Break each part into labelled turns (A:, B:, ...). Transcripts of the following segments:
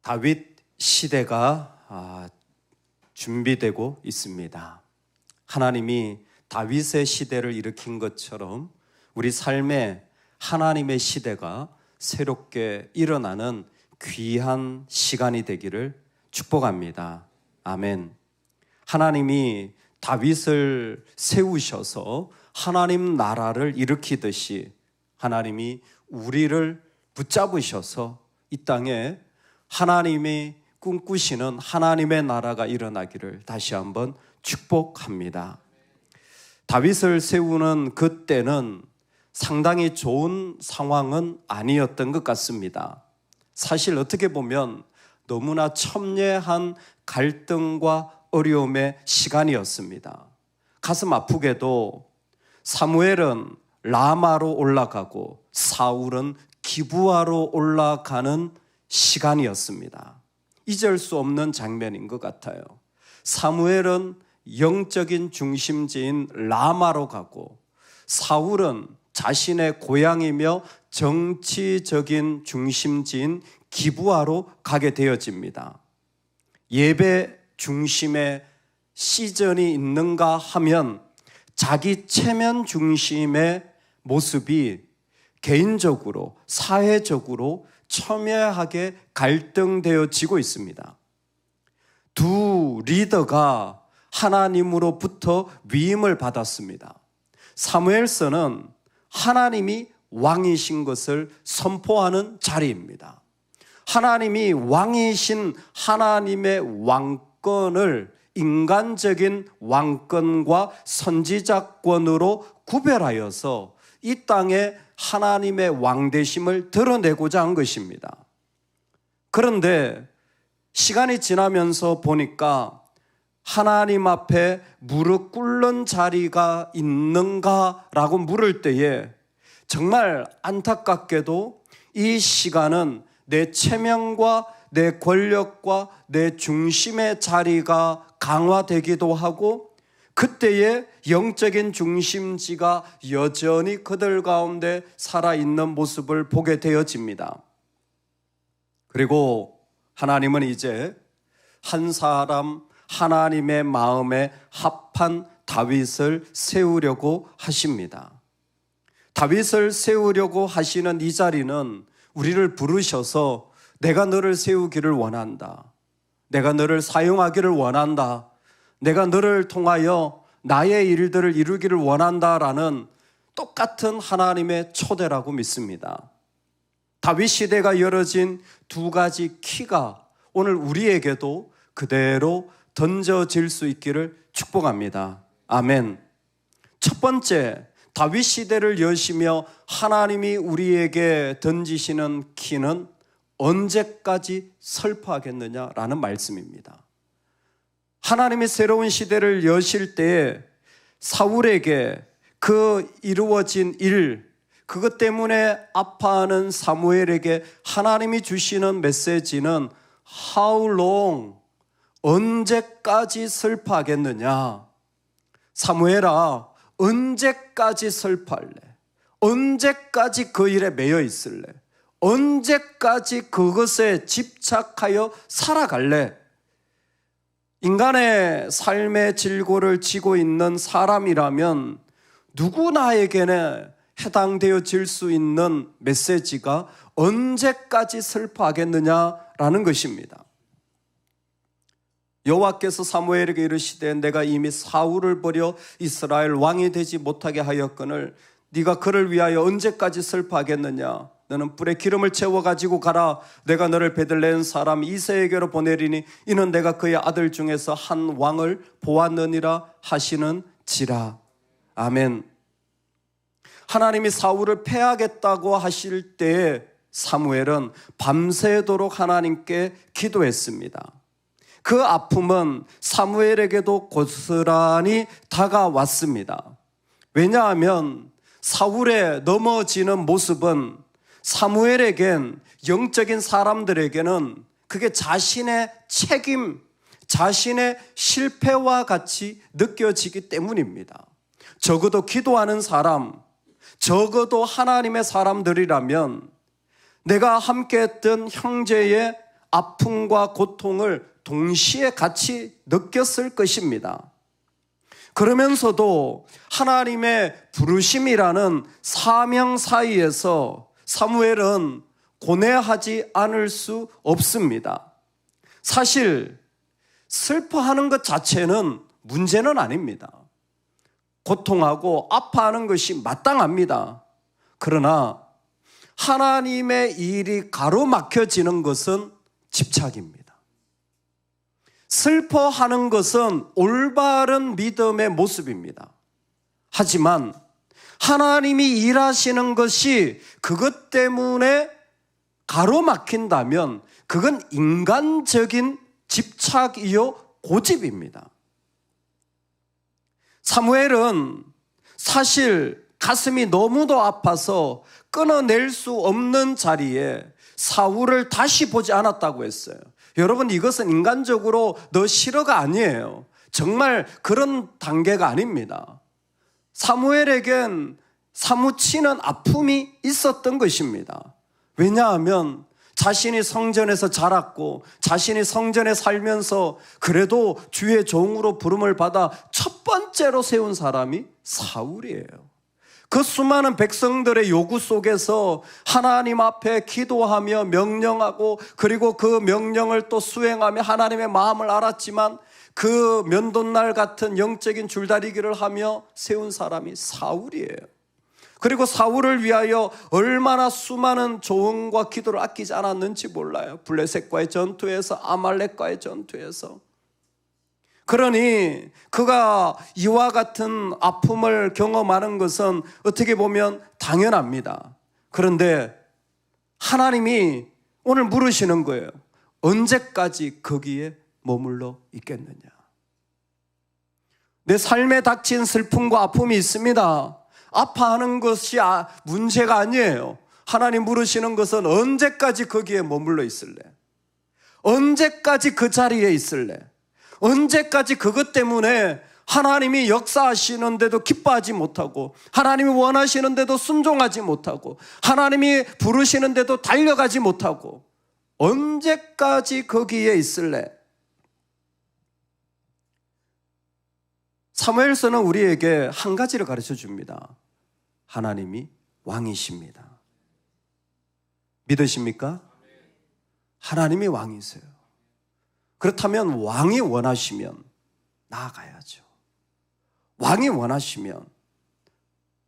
A: 다윗 시대가 준비되고 있습니다. 하나님이 다윗의 시대를 일으킨 것처럼 우리 삶에 하나님의 시대가 새롭게 일어나는 귀한 시간이 되기를 축복합니다. 아멘. 하나님이 다윗을 세우셔서 하나님 나라를 일으키듯이 하나님이 우리를 붙잡으셔서 이 땅에 하나님이 꿈꾸시는 하나님의 나라가 일어나기를 다시 한번 축복합니다. 다윗을 세우는 그때는 상당히 좋은 상황은 아니었던 것 같습니다. 사실 어떻게 보면 너무나 첨예한 갈등과 어려움의 시간이었습니다. 가슴 아프게도 사무엘은 라마로 올라가고 사울은 기브아로 올라가는 시간이었습니다. 잊을 수 없는 장면인 것 같아요. 사무엘은 영적인 중심지인 라마로 가고 사울은 자신의 고향이며 정치적인 중심지인 기브아로 가게 되어집니다. 예배 중심의 시즌이 있는가 하면 자기 체면 중심의 모습이 개인적으로 사회적으로 첨예하게 갈등되어지고 있습니다. 두 리더가 하나님으로부터 위임을 받았습니다. 사무엘서는 하나님이 왕이신 것을 선포하는 자리입니다. 하나님이 왕이신 하나님의 왕권을 인간적인 왕권과 선지자권으로 구별하여서 이 땅에 하나님의 왕되심을 드러내고자 한 것입니다. 그런데 시간이 지나면서 보니까 하나님 앞에 무릎 꿇는 자리가 있는가라고 물을 때에 정말 안타깝게도 이 시간은 내 체면과 내 권력과 내 중심의 자리가 강화되기도 하고 그때의 영적인 중심지가 여전히 그들 가운데 살아있는 모습을 보게 되어집니다. 그리고 하나님은 이제 한 사람 하나님의 마음에 합한 다윗을 세우려고 하십니다. 다윗을 세우려고 하시는 이 자리는 우리를 부르셔서 내가 너를 세우기를 원한다. 내가 너를 사용하기를 원한다. 내가 너를 통하여 나의 일들을 이루기를 원한다라는 똑같은 하나님의 초대라고 믿습니다. 다윗 시대가 열어진 두 가지 키가 오늘 우리에게도 그대로 던져질 수 있기를 축복합니다. 아멘. 첫 번째, 다윗 시대를 여시며 하나님이 우리에게 던지시는 키는 언제까지 설파하겠느냐라는 말씀입니다. 하나님이 새로운 시대를 여실 때에 사울에게 그 이루어진 일, 그것 때문에 아파하는 사무엘에게 하나님이 주시는 메시지는 How long? 언제까지 슬퍼하겠느냐? 사무엘아, 언제까지 슬퍼할래? 언제까지 그 일에 매여 있을래? 언제까지 그것에 집착하여 살아갈래? 인간의 삶의 질고를 지고 있는 사람이라면 누구나에게는 해당되어질 수 있는 메시지가 언제까지 슬퍼하겠느냐라는 것입니다. 여호와께서 사무엘에게 이르시되 내가 이미 사울을 버려 이스라엘 왕이 되지 못하게 하였거늘 네가 그를 위하여 언제까지 슬퍼하겠느냐? 너는 뿔에 기름을 채워가지고 가라. 내가 너를 베들레헴 사람 이새에게로 보내리니 이는 내가 그의 아들 중에서 한 왕을 보았느니라 하시는지라. 아멘. 하나님이 사울을 패하겠다고 하실 때에 사무엘은 밤새도록 하나님께 기도했습니다. 그 아픔은 사무엘에게도 고스란히 다가왔습니다. 왜냐하면 사울의 넘어지는 모습은 사무엘에겐 영적인 사람들에게는 그게 자신의 책임, 자신의 실패와 같이 느껴지기 때문입니다. 적어도 기도하는 사람, 적어도 하나님의 사람들이라면 내가 함께했던 형제의 아픔과 고통을 동시에 같이 느꼈을 것입니다. 그러면서도 하나님의 부르심이라는 사명 사이에서 사무엘은 고뇌하지 않을 수 없습니다. 사실 슬퍼하는 것 자체는 문제는 아닙니다. 고통하고 아파하는 것이 마땅합니다. 그러나 하나님의 일이 가로막혀지는 것은 집착입니다. 슬퍼하는 것은 올바른 믿음의 모습입니다. 하지만 하나님이 일하시는 것이 그것 때문에 가로막힌다면 그건 인간적인 집착이요 고집입니다. 사무엘은 사실 가슴이 너무도 아파서 끊어낼 수 없는 자리에 사울을 다시 보지 않았다고 했어요. 여러분, 이것은 인간적으로 너 싫어가 아니에요. 정말 그런 단계가 아닙니다. 사무엘에겐 사무치는 아픔이 있었던 것입니다. 왜냐하면 자신이 성전에서 자랐고 자신이 성전에 살면서 그래도 주의 종으로 부름을 받아 첫 번째로 세운 사람이 사울이에요. 그 수많은 백성들의 요구 속에서 하나님 앞에 기도하며 명령하고 그리고 그 명령을 또 수행하며 하나님의 마음을 알았지만 그 면도날 같은 영적인 줄다리기를 하며 세운 사람이 사울이에요. 그리고 사울을 위하여 얼마나 수많은 조언과 기도를 아끼지 않았는지 몰라요. 블레셋과의 전투에서, 아말렉과의 전투에서. 그러니 그가 이와 같은 아픔을 경험하는 것은 어떻게 보면 당연합니다. 그런데 하나님이 오늘 물으시는 거예요. 언제까지 거기에 머물러 있겠느냐? 내 삶에 닥친 슬픔과 아픔이 있습니다. 아파하는 것이 문제가 아니에요. 하나님 물으시는 것은 언제까지 거기에 머물러 있을래? 언제까지 그 자리에 있을래? 언제까지 그것 때문에 하나님이 역사하시는데도 기뻐하지 못하고 하나님이 원하시는데도 순종하지 못하고 하나님이 부르시는데도 달려가지 못하고 언제까지 거기에 있을래? 사무엘서는 우리에게 한 가지를 가르쳐 줍니다. 하나님이 왕이십니다. 믿으십니까? 하나님이 왕이세요. 그렇다면 왕이 원하시면 나아가야죠. 왕이 원하시면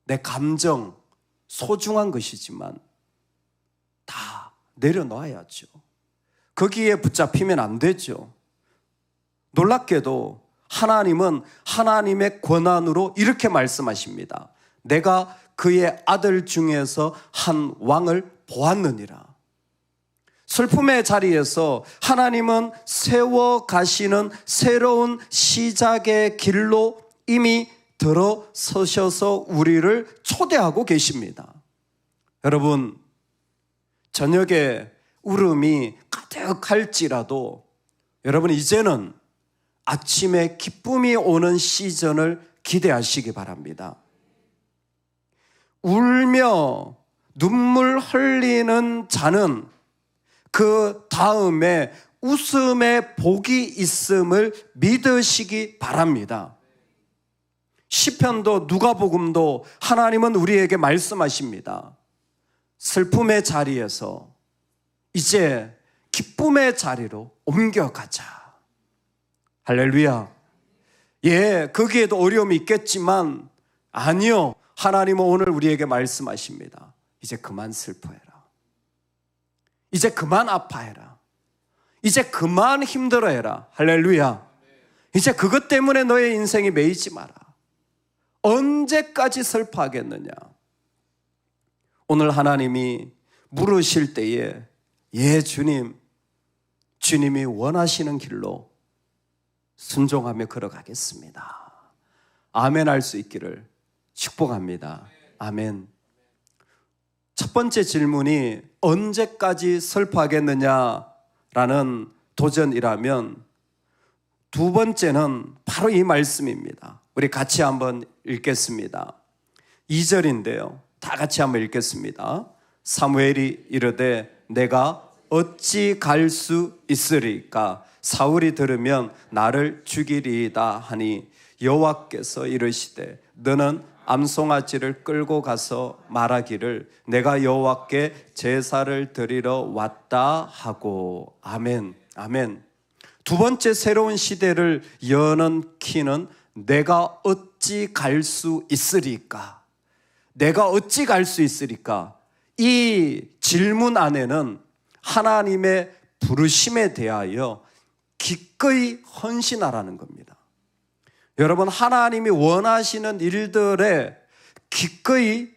A: 내 감정, 소중한 것이지만 다 내려놓아야죠. 거기에 붙잡히면 안 되죠. 놀랍게도 하나님은 하나님의 권한으로 이렇게 말씀하십니다. 내가 그의 아들 중에서 한 왕을 보았느니라. 슬픔의 자리에서 하나님은 세워가시는 새로운 시작의 길로 이미 들어서셔서 우리를 초대하고 계십니다. 여러분, 저녁에 울음이 가득할지라도 여러분 이제는 아침에 기쁨이 오는 시즌을 기대하시기 바랍니다. 울며 눈물 흘리는 자는 그 다음에 웃음의 복이 있음을 믿으시기 바랍니다. 시편도 누가복음도 하나님은 우리에게 말씀하십니다. 슬픔의 자리에서 이제 기쁨의 자리로 옮겨가자. 할렐루야. 예, 거기에도 어려움이 있겠지만 아니요. 하나님은 오늘 우리에게 말씀하십니다. 이제 그만 슬퍼해라. 이제 그만 아파해라. 이제 그만 힘들어해라. 할렐루야. 이제 그것 때문에 너의 인생이 매이지 마라. 언제까지 슬퍼하겠느냐? 오늘 하나님이 물으실 때에 예 주님, 주님이 원하시는 길로 순종하며 걸어가겠습니다. 아멘 할 수 있기를 축복합니다. 아멘. 첫 번째 질문이 언제까지 슬퍼하겠느냐라는 도전이라면 두 번째는 바로 이 말씀입니다. 우리 같이 한번 읽겠습니다. 2절인데요. 다 같이 한번 읽겠습니다. 사무엘이 이르되 내가 어찌 갈 수 있으리까? 사울이 들으면 나를 죽이리이다 하니 여호와께서 이르시되 너는 암송아지를 끌고 가서 말하기를 내가 여호와께 제사를 드리러 왔다 하고. 아멘. 아멘. 두 번째 새로운 시대를 여는 키는 내가 어찌 갈 수 있으리까? 내가 어찌 갈 수 있으리까? 이 질문 안에는 하나님의 부르심에 대하여 기꺼이 헌신하라는 겁니다. 여러분, 하나님이 원하시는 일들에 기꺼이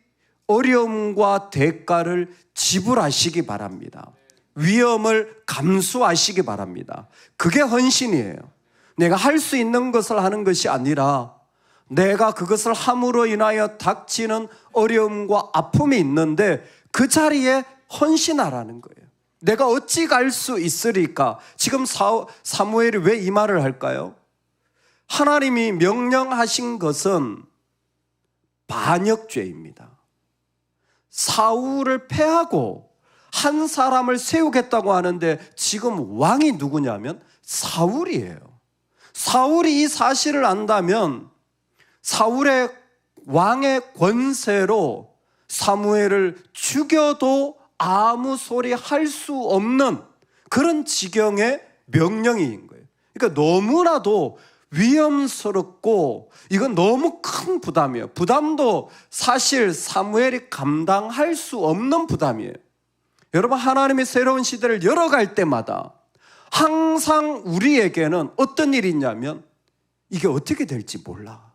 A: 어려움과 대가를 지불하시기 바랍니다. 위험을 감수하시기 바랍니다. 그게 헌신이에요. 내가 할 수 있는 것을 하는 것이 아니라 내가 그것을 함으로 인하여 닥치는 어려움과 아픔이 있는데 그 자리에 헌신하라는 거예요. 내가 어찌 갈 수 있으리까? 지금 사무엘이 왜 이 말을 할까요? 하나님이 명령하신 것은 반역죄입니다. 사울을 패하고 한 사람을 세우겠다고 하는데 지금 왕이 누구냐면 사울이에요. 사울이 이 사실을 안다면 사울의 왕의 권세로 사무엘을 죽여도 아무 소리 할 수 없는 그런 지경의 명령인 거예요. 그러니까 너무나도 위험스럽고 이건 너무 큰 부담이에요. 부담도 사실 사무엘이 감당할 수 없는 부담이에요. 여러분, 하나님의 새로운 시대를 열어갈 때마다 항상 우리에게는 어떤 일이 있냐면 이게 어떻게 될지 몰라.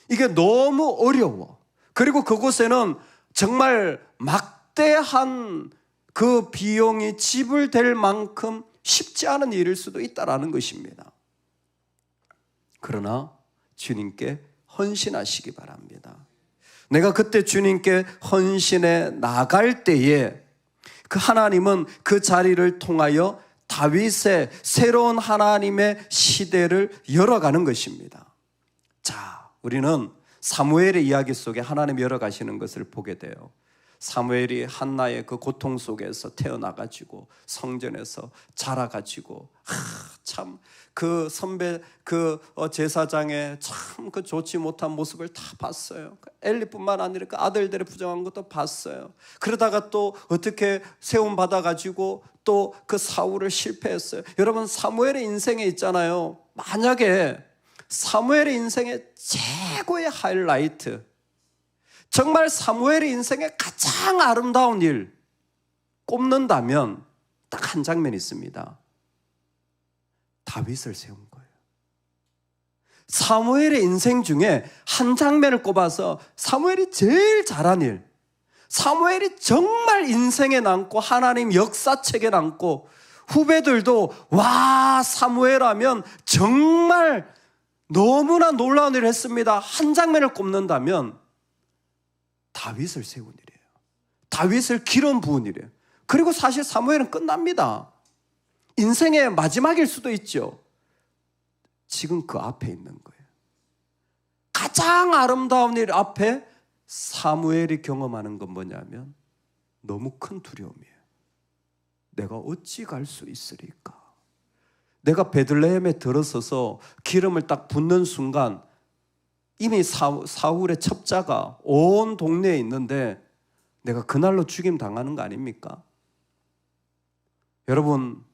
A: 이게 너무 어려워. 그리고 그곳에는 정말 막대한 그 비용이 지불될 만큼 쉽지 않은 일일 수도 있다는 것입니다. 그러나 주님께 헌신하시기 바랍니다. 내가 그때 주님께 헌신해 나갈 때에 그 하나님은 그 자리를 통하여 다윗의 새로운 하나님의 시대를 열어가는 것입니다. 자, 우리는 사무엘의 이야기 속에 하나님이 열어가시는 것을 보게 돼요. 사무엘이 한나의 그 고통 속에서 태어나가지고 성전에서 자라가지고 참 그 선배 그 제사장의 참 그 좋지 못한 모습을 다 봤어요. 엘리뿐만 아니라 그 아들들의 부정한 것도 봤어요. 그러다가 또 어떻게 세움 받아가지고 또 그 사울을 실패했어요. 여러분, 사무엘의 인생에 있잖아요. 만약에 사무엘의 인생의 최고의 하이라이트, 정말 사무엘의 인생의 가장 아름다운 일 꼽는다면 딱 한 장면이 있습니다. 다윗을 세운 거예요. 사무엘의 인생 중에 한 장면을 꼽아서 사무엘이 제일 잘한 일, 사무엘이 정말 인생에 남고 하나님 역사책에 남고 후배들도 와, 사무엘 하면 정말 너무나 놀라운 일을 했습니다. 한 장면을 꼽는다면 다윗을 세운 일이에요. 다윗을 기름 부은 일이에요. 그리고 사실 사무엘은 끝납니다. 인생의 마지막일 수도 있죠. 지금 그 앞에 있는 거예요. 가장 아름다운 일 앞에 사무엘이 경험하는 건 뭐냐면 너무 큰 두려움이에요. 내가 어찌 갈 수 있으리까? 내가 베들레헴에 들어서서 기름을 딱 붓는 순간 이미 사울의 첩자가 온 동네에 있는데 내가 그날로 죽임 당하는 거 아닙니까? 여러분,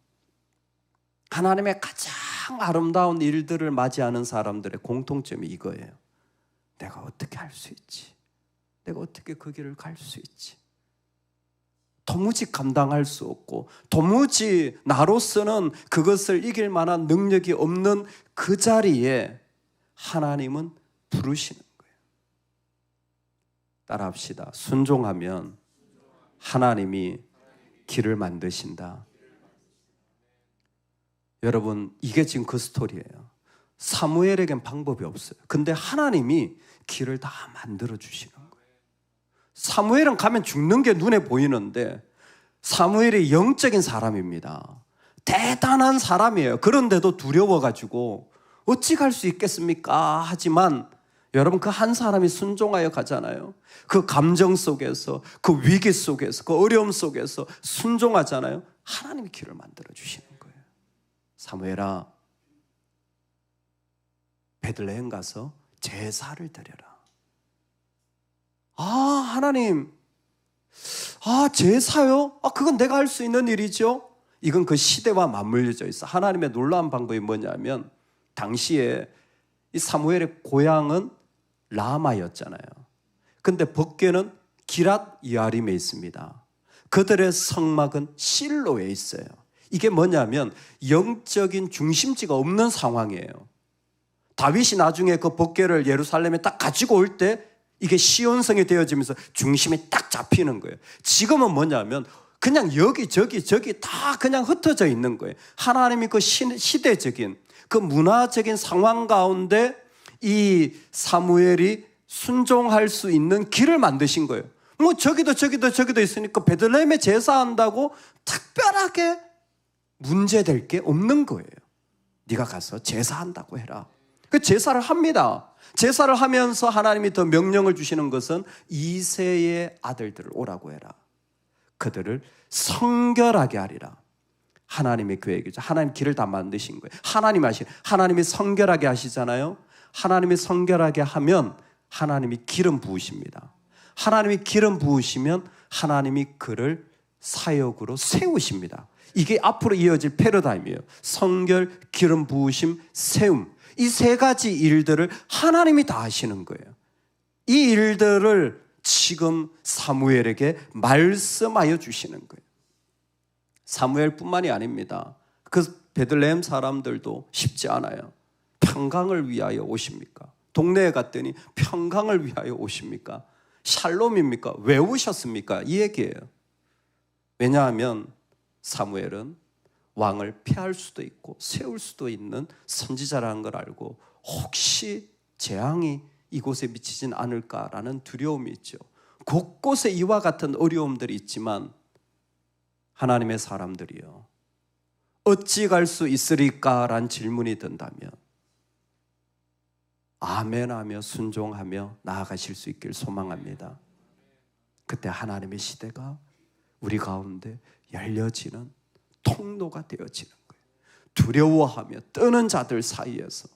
A: 하나님의 가장 아름다운 일들을 맞이하는 사람들의 공통점이 이거예요. 내가 어떻게 할 수 있지? 내가 어떻게 그 길을 갈 수 있지? 도무지 감당할 수 없고 도무지 나로서는 그것을 이길 만한 능력이 없는 그 자리에 하나님은 부르시는 거예요. 따라합시다. 순종하면 하나님이 길을 만드신다. 여러분, 이게 지금 그 스토리예요. 사무엘에겐 방법이 없어요. 근데 하나님이 길을 다 만들어 주시는 거예요. 사무엘은 가면 죽는 게 눈에 보이는데 사무엘이 영적인 사람입니다. 대단한 사람이에요. 그런데도 두려워가지고 어찌 갈 수 있겠습니까? 하지만 여러분, 그 한 사람이 순종하여 가잖아요. 그 감정 속에서, 그 위기 속에서, 그 어려움 속에서 순종하잖아요. 하나님이 길을 만들어 주시는 거예요. 사무엘아, 베들레헴 가서 제사를 드려라. 하나님, 제사요? 그건 내가 할 수 있는 일이죠. 이건 그 시대와 맞물려져 있어. 하나님의 놀라운 방법이 뭐냐면, 당시에 이 사무엘의 고향은 라마였잖아요. 근데 법궤는 기랏 여아림에 있습니다. 그들의 성막은 실로에 있어요. 이게 뭐냐면 영적인 중심지가 없는 상황이에요. 다윗이 나중에 그 법궤를 예루살렘에 딱 가지고 올 때 이게 시온성이 되어지면서 중심이 딱 잡히는 거예요. 지금은 뭐냐면 그냥 여기 저기 다 그냥 흩어져 있는 거예요. 하나님이 그 시대적인 그 문화적인 상황 가운데 이 사무엘이 순종할 수 있는 길을 만드신 거예요. 뭐 저기도 있으니까 베들레헴에 제사한다고 특별하게 문제될 게 없는 거예요. 네가 가서 제사한다고 해라. 그 제사를 합니다. 제사를 하면서 하나님이 더 명령을 주시는 것은 이새의 아들들을 오라고 해라. 그들을 성결하게 하리라. 하나님의 계획이죠. 하나님 길을 다 만드신 거예요. 하나님이 성결하게 하시잖아요. 하나님이 성결하게 하면 하나님이 기름 부으십니다. 하나님이 기름 부으시면 하나님이 그를 사역으로 세우십니다. 이게 앞으로 이어질 패러다임이에요. 성결, 기름 부으심, 세움. 이 세 가지 일들을 하나님이 다 하시는 거예요. 이 일들을 지금 사무엘에게 말씀하여 주시는 거예요. 사무엘뿐만이 아닙니다. 그 베들레헴 사람들도 쉽지 않아요. 평강을 위하여 오십니까? 동네에 갔더니 평강을 위하여 오십니까? 샬롬입니까? 왜 오셨습니까? 이 얘기예요. 왜냐하면 사무엘은 왕을 폐할 수도 있고 세울 수도 있는 선지자라는 걸 알고 혹시 재앙이 이곳에 미치진 않을까라는 두려움이 있죠. 곳곳에 이와 같은 어려움들이 있지만 하나님의 사람들이요, 어찌 갈 수 있으리까라는 질문이 든다면 아멘하며 순종하며 나아가실 수 있길 소망합니다. 그때 하나님의 시대가 우리 가운데 열려지는 통로가 되어지는 거예요. 두려워하며 떠는 자들 사이에서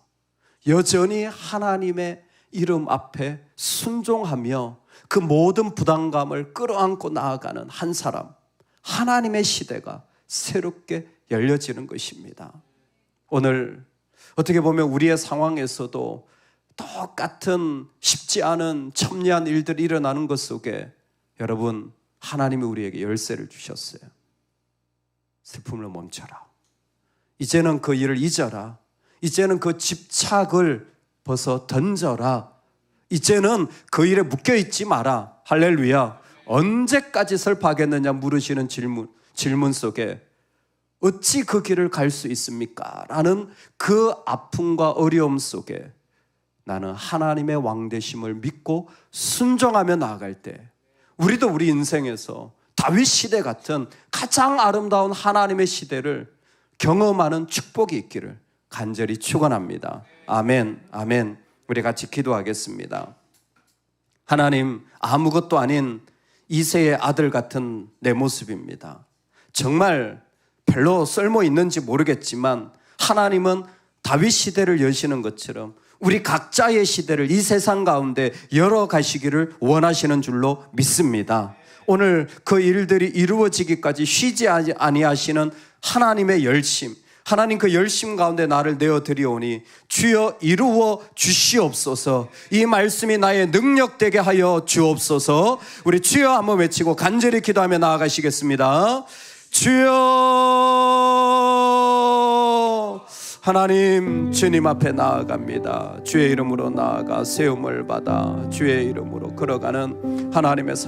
A: 여전히 하나님의 이름 앞에 순종하며 그 모든 부담감을 끌어안고 나아가는 한 사람, 하나님의 시대가 새롭게 열려지는 것입니다. 오늘 어떻게 보면 우리의 상황에서도 똑같은 쉽지 않은 첨예한 일들이 일어나는 것 속에 여러분, 하나님이 우리에게 열쇠를 주셨어요. 슬픔을 멈춰라. 이제는 그 일을 잊어라. 이제는 그 집착을 벗어 던져라. 이제는 그 일에 묶여있지 마라. 할렐루야. 언제까지 슬퍼하겠느냐 물으시는 질문 속에 어찌 그 길을 갈 수 있습니까? 라는 그 아픔과 어려움 속에 나는 하나님의 왕되심을 믿고 순종하며 나아갈 때 우리도 우리 인생에서 다윗 시대 같은 가장 아름다운 하나님의 시대를 경험하는 축복이 있기를 간절히 축원합니다. 아멘, 아멘. 우리 같이 기도하겠습니다. 하나님, 아무것도 아닌 이새의 아들 같은 내 모습입니다. 정말 별로 쓸모 있는지 모르겠지만 하나님은 다윗 시대를 여시는 것처럼 우리 각자의 시대를 이 세상 가운데 열어가시기를 원하시는 줄로 믿습니다. 오늘 그 일들이 이루어지기까지 쉬지 아니하시는 하나님의 열심, 하나님 그 열심 가운데 나를 내어드리오니 주여 이루어 주시옵소서. 이 말씀이 나의 능력 되게 하여 주옵소서. 우리 주여 한번 외치고 간절히 기도하며 나아가시겠습니다. 주여, 하나님, 주님 앞에 나아갑니다. 주의 이름으로 나아가 세움을 받아 주의 이름으로 걸어가는 하나님의